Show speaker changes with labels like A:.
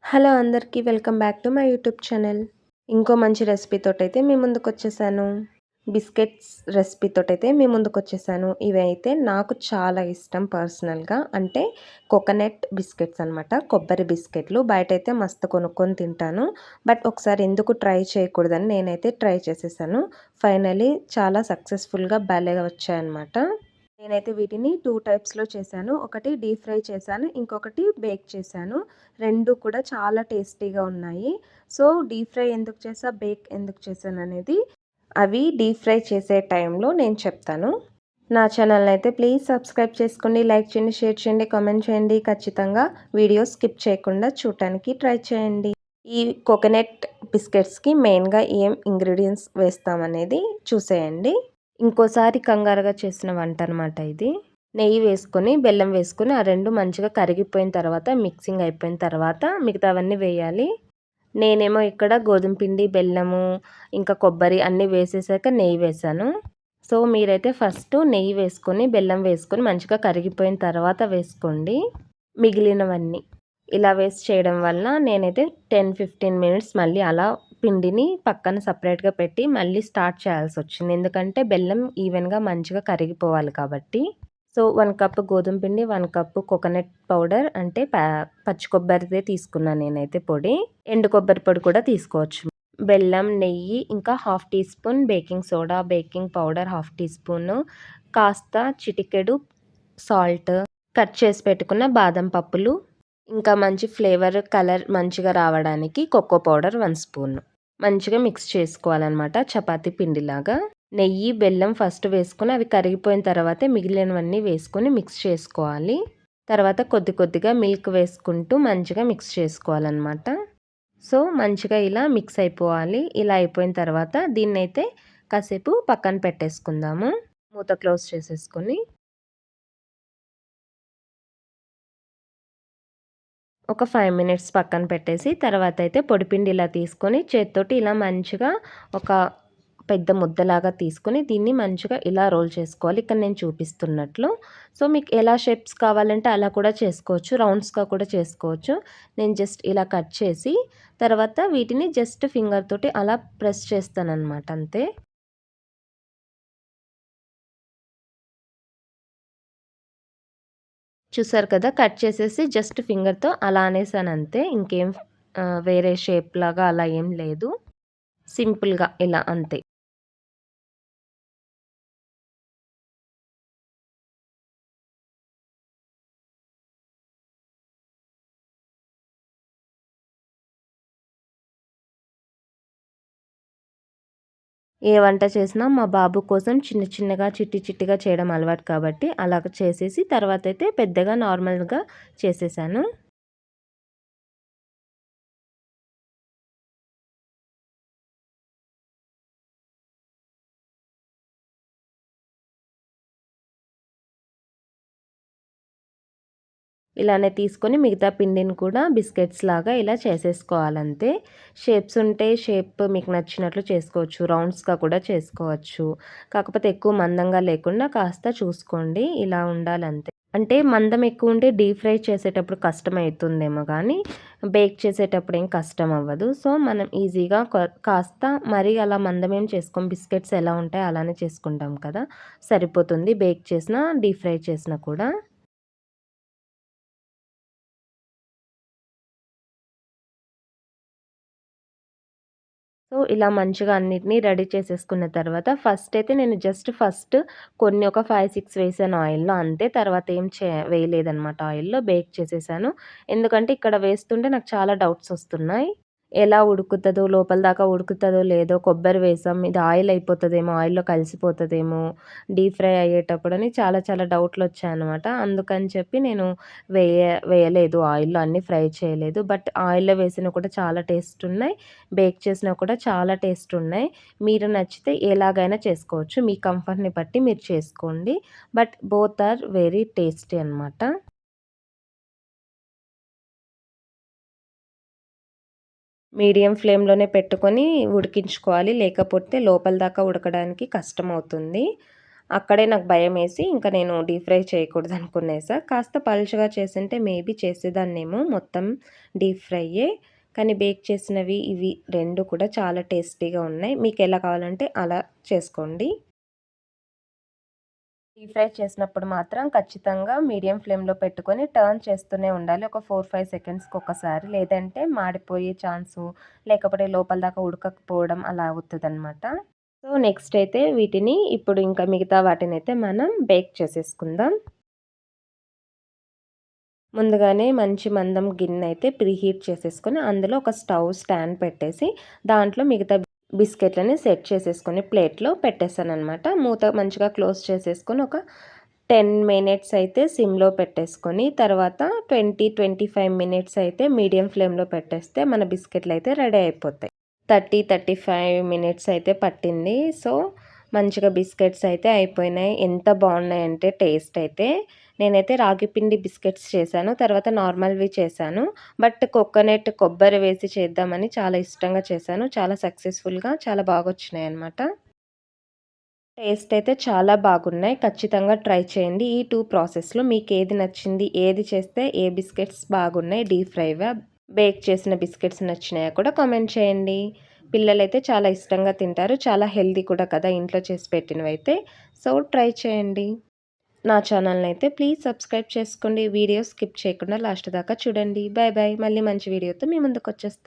A: Hello అందరికీ welcome back to my YouTube channel. ఇంకో మంచి రెసిపీతోటైతే మీ ముందుకొచ్చేసాను. బిస్కెట్స్ రెసిపీతోటైతే మీ ముందుకొచ్చేసాను. ఇవైతే నాకు చాలా ఇష్టం పర్సనల్‌గా. అంటే కోకోనట్ బిస్కెట్స్ అనమాట. కొబ్బరి బిస్కెట్‌లు. బయటైతే మస్తు కొనుక్కొని తింటాను. బట్ ఒకసారి ఎందుకు ట్రై చేయకూడదని నేనైతే ట్రై చేసేసాను. ఫైనల్లీ చాలా సక్సెస్‌ఫుల్‌గా భలేగా వచ్చాయన్నమాట. నేనైతే వీటిని 2 టైప్స్‌లో చేశాను. ఒకటి డీప్ ఫ్రై చేశాను. ఇంకొకటి బేక్ చేశాను. 2 కూడా చాలా టేస్టీగా ఉన్నాయి. సో, డీప్ ఫ్రై ఎందుకు చేశా, బేక్ ఎందుకు చేశాననేది అవి డీప్ ఫ్రై చేసే టైంలో నేను చెప్తాను. నా ఛానల్‌ని అయితే ప్లీజ్ సబ్స్క్రైబ్ చేసుకోండి, లైక్ చేయండి, షేర్ చేయండి, కామెంట్ చేయండి. ఖచ్చితంగా వీడియో స్కిప్ చేయకుండా చూడటానికి ట్రై చేయండి. ఈ కోకోనట్ బిస్కెట్స్‌కి మెయిన్‌గా ఏం ఇంగ్రీడియెంట్స్ వేస్తామనేది చూసేయండి. ఇంకోసారి కంగారుగా చేసిన వంట అనమాట ఇది. నెయ్యి వేసుకొని, బెల్లం వేసుకొని ఆ 2 మంచిగా కరిగిపోయిన తర్వాత, మిక్సింగ్ అయిపోయిన తర్వాత మిగతావన్నీ వేయాలి. నేనేమో ఇక్కడ గోధుమ పిండి, బెల్లము, ఇంకా కొబ్బరి అన్నీ వేసేసాక నెయ్యి వేశాను. సో, మీరైతే ఫస్ట్ నెయ్యి వేసుకొని, బెల్లం వేసుకొని మంచిగా కరిగిపోయిన తర్వాత వేసుకోండి మిగిలినవన్నీ. ఇలా వేసి చేయడం వల్ల నేనైతే 10, 15 మినిట్స్ మళ్ళీ అలా పిండిని పక్కన సెపరేట్‌గా పెట్టి మళ్ళీ స్టార్ట్ చేయాల్సొచ్చింది. ఎందుకంటే బెల్లం ఈవెన్‌గా మంచిగా కరిగిపోవాలి కాబట్టి. సో, 1 కప్ గోధుమ పిండి, 1 కప్ కోకోనట్ పౌడర్ అంటే పచ్చి కొబ్బరిదే తీసుకున్నాను నేనైతే పొడి. ఎండు కొబ్బరి పొడి కూడా తీసుకోవచ్చు. బెల్లం, నెయ్యి, ఇంకా half teaspoon baking soda, baking powder half teaspoon, కాస్త చిటికెడు సాల్ట్, కట్ చేసి పెట్టుకున్న బాదం పప్పులు, ఇంకా మంచి ఫ్లేవర్, కలర్ మంచిగా రావడానికి కోకో పౌడర్ 1 స్పూన్. మంచిగా మిక్స్ చేసుకోవాలనమాట చపాతీ పిండిలాగా. నెయ్యి, బెల్లం ఫస్ట్ వేసుకొని అవి కరిగిపోయిన తర్వాతే మిగిలినవన్నీ వేసుకొని మిక్స్ చేసుకోవాలి. తర్వాత కొద్ది కొద్దిగా మిల్క్ వేసుకుంటూ మంచిగా మిక్స్ చేసుకోవాలనమాట. సో, మంచిగా ఇలా మిక్స్ అయిపోవాలి. ఇలా అయిపోయిన తర్వాత దీన్నైతే కాసేపు పక్కన పెట్టేసుకుందాము. మూత క్లోజ్ చేసేసుకొని. ఒక 5 మినిట్స్ పక్కన పెట్టేసి తర్వాతైతే పొడిపిండి ఇలా తీసుకొని చేత్తోటి ఇలా మంచిగా ఒక పెద్ద ముద్దలాగా తీసుకొని దీన్ని మంచిగా ఇలా రోల్ చేసుకోవాలి. ఇక్కడ నేను చూపిస్తున్నట్లు. సో, మీకు ఎలా షేప్స్ కావాలంటే అలా కూడా చేసుకోవచ్చు. రౌండ్స్‌గా కూడా చేసుకోవచ్చు. నేను జస్ట్ ఇలా కట్ చేసి తర్వాత వీటిని జస్ట్ ఫింగర్ తోటి అలా ప్రెస్ చేస్తాననమాట అంతే. చూసారు కదా! కట్ చేసేసి జస్ట్ ఫింగర్‌తో అలా అనేసానంతే. ఇంకేం వేరే షేప్ లాగా అలా ఏం లేదు. సింపుల్‌గా ఇలా అంతే. ఏ వంట చేసినా మా బాబు కోసం చిన్న చిన్నగా, చిట్టి చిట్టిగా చేయడం అలవాటు కాబట్టి అలాగ చేసేసి తర్వాతైతే పెద్దగా నార్మల్‌గా చేసేసాను. ఇలానే తీసుకొని మిగతా పిండిని కూడా బిస్కెట్స్ లాగా ఇలా చేసేసుకోవాలంతే. షేప్స్ ఉంటే షేప్ మీకు నచ్చినట్లు చేసుకోవచ్చు. రౌండ్స్‌గా కూడా చేసుకోవచ్చు. కాకపోతే ఎక్కువ మందంగా లేకుండా కాస్త చూసుకోండి. ఇలా ఉండాలంతే. అంటే మందం ఎక్కువుంటే డీప్ ఫ్రై చేసేటప్పుడు కష్టమైతుందేమో గానీ, బేక్ చేసేటప్పుడు ఏం కష్టం అవ్వదు. సో, మనం ఈజీగా కాస్త మరీ అలా మందమేం చేసుకోం. బిస్కెట్స్ ఎలా ఉంటాయో అలానే చేసుకుంటాం కదా! సరిపోతుంది. బేక్ చేసినా, డీప్ ఫ్రై చేసినా కూడా. సో, ఇలా మంచిగా అన్నిటిని రెడీ చేసేసుకున్న తర్వాత ఫస్ట్ కొన్ని ఒక 5, 6 వేసాను ఆయిల్‌లో అంతే. తర్వాత ఏం వేయలేదనమాట ఆయిల్‌లో. బేక్ చేసేసాను. ఎందుకంటే ఇక్కడ వేస్తుంటే నాకు చాలా డౌట్స్ వస్తున్నాయి. ఎలా ఉడుకుతదో, లోపల దాకా ఉడుకుతదో లేదో, కొబ్బరి వేసాం. ఇది ఆయిల్ అయిపోతదేమో, ఆయిల్‌లో కలిసిపోతదేమో, డీప్ ఫ్రై అయ్యేటప్పుడని చాలా చాలా డౌట్‌లొచ్చాయనమాట. అందుకని చెప్పి నేను వేయలేదు ఆయిల్‌లో అన్నీ ఫ్రై చేయలేదు. బట్ ఆయిల్‌లో వేసినవి కూడా చాలా టేస్టున్నాయి. బేక్ చేసినవి కూడా చాలా టేస్టున్నాయి. మీరు నచ్చితే ఎలాగైనా చేసుకోవచ్చు. మీ కంఫర్ట్‌ని బట్టి మీరు చేసుకోండి. But both are very tasty అనమాట. మీడియం ఫ్లేమ్‌లోనే పెట్టుకొని ఉడికించుకోవాలి. లేకపోతే లోపల దాకా ఉడకడానికి కష్టమవుతుంది. అక్కడే నాకు భయమేసి ఇంక నేను డీప్ ఫ్రై చేయకూడదనుకునేసా. కాస్త పలుచగా చేసుంటే మేబీ చేసేదాన్నేమో మొత్తం డీప్ ఫ్రైయే. కానీ బేక్ చేసినవి ఇవి 2 కూడా చాలా టేస్టీగా ఉన్నాయి. మీకెలా కావాలంటే అలా చేసుకోండి. డీప్ ఫ్రై చేసినప్పుడు మాత్రం ఖచ్చితంగా మీడియం ఫ్లేమ్‌లో పెట్టుకొని టర్న్ చేస్తూనే ఉండాలి. ఒక 4, 5 సెకండ్స్‌కి ఒకసారి. లేదంటే మాడిపోయే ఛాన్సు, లేకపోతే లోపల దాకా ఉడకకపోవడం అలా అవుతదనమాట. సో, నెక్స్ట్ అయితే వీటిని ఇప్పుడు ఇంకా మిగతా వాటినైతే మనం బేక్ చేసేసుకుందాం. ముందుగానే మంచి మందం గిన్నె అయితే ప్రీహీట్ చేసేసుకొని, అందులో ఒక స్టవ్ స్టాండ్ పెట్టేసి, దాంట్లో మిగతా బిస్కెట్లని సెట్ చేసేసుకొని ప్లేట్‌లో పెట్టేసాననమాట. మూత మంచిగా క్లోజ్ చేసేసుకొని ఒక 10 మినిట్స్ అయితే సిమ్‌లో పెట్టేసుకొని, తర్వాత 20, 25 మినిట్స్ అయితే మీడియం ఫ్లేమ్‌లో పెట్టేస్తే మన బిస్కెట్‌లయితే రెడీ అయిపోతాయి. 30, 35 మినిట్స్ అయితే పట్టింది. సో, మంచిగా బిస్కెట్స్ అయితే అయిపోయినాయి. ఎంత బాగున్నాయంటే టేస్ట్ అయితే. నేనైతే రాగి పిండి బిస్కెట్స్ చేశాను. తర్వాత నార్మల్‌వి చేశాను. బట్ కొబ్బరి వేసి చేద్దామని చాలా ఇష్టంగా చేశాను. చాలా సక్సెస్‌ఫుల్‌గా చాలా బాగొచ్చినాయన్నమాట. టేస్ట్ అయితే చాలా బాగున్నాయి. ఖచ్చితంగా ట్రై చేయండి. ఈ 2 ప్రాసెస్‌లో మీకేది నచ్చింది? ఏది చేస్తే ఏ బిస్కెట్స్ బాగున్నాయి? డీప్ ఫ్రైవా? బేక్ చేసిన బిస్కెట్స్ నచ్చినాయా కూడా కామెంట్ చేయండి. పిల్లలైతే చాలా ఇష్టంగా తింటారు. చాలా హెల్తీ కూడా కదా ఇంట్లో చేసి పెట్టినవైతే. సో, ట్రై చేయండి. నా ఛానల్‌నైతే ప్లీజ్ సబ్స్క్రైబ్ చేసుకోండి. వీడియో స్కిప్ చేయకుండా లాస్ట్ దాకా చూడండి. Bye bye. మళ్ళీ మంచి వీడియోతో మీ ముందుకొచ్చేస్తా.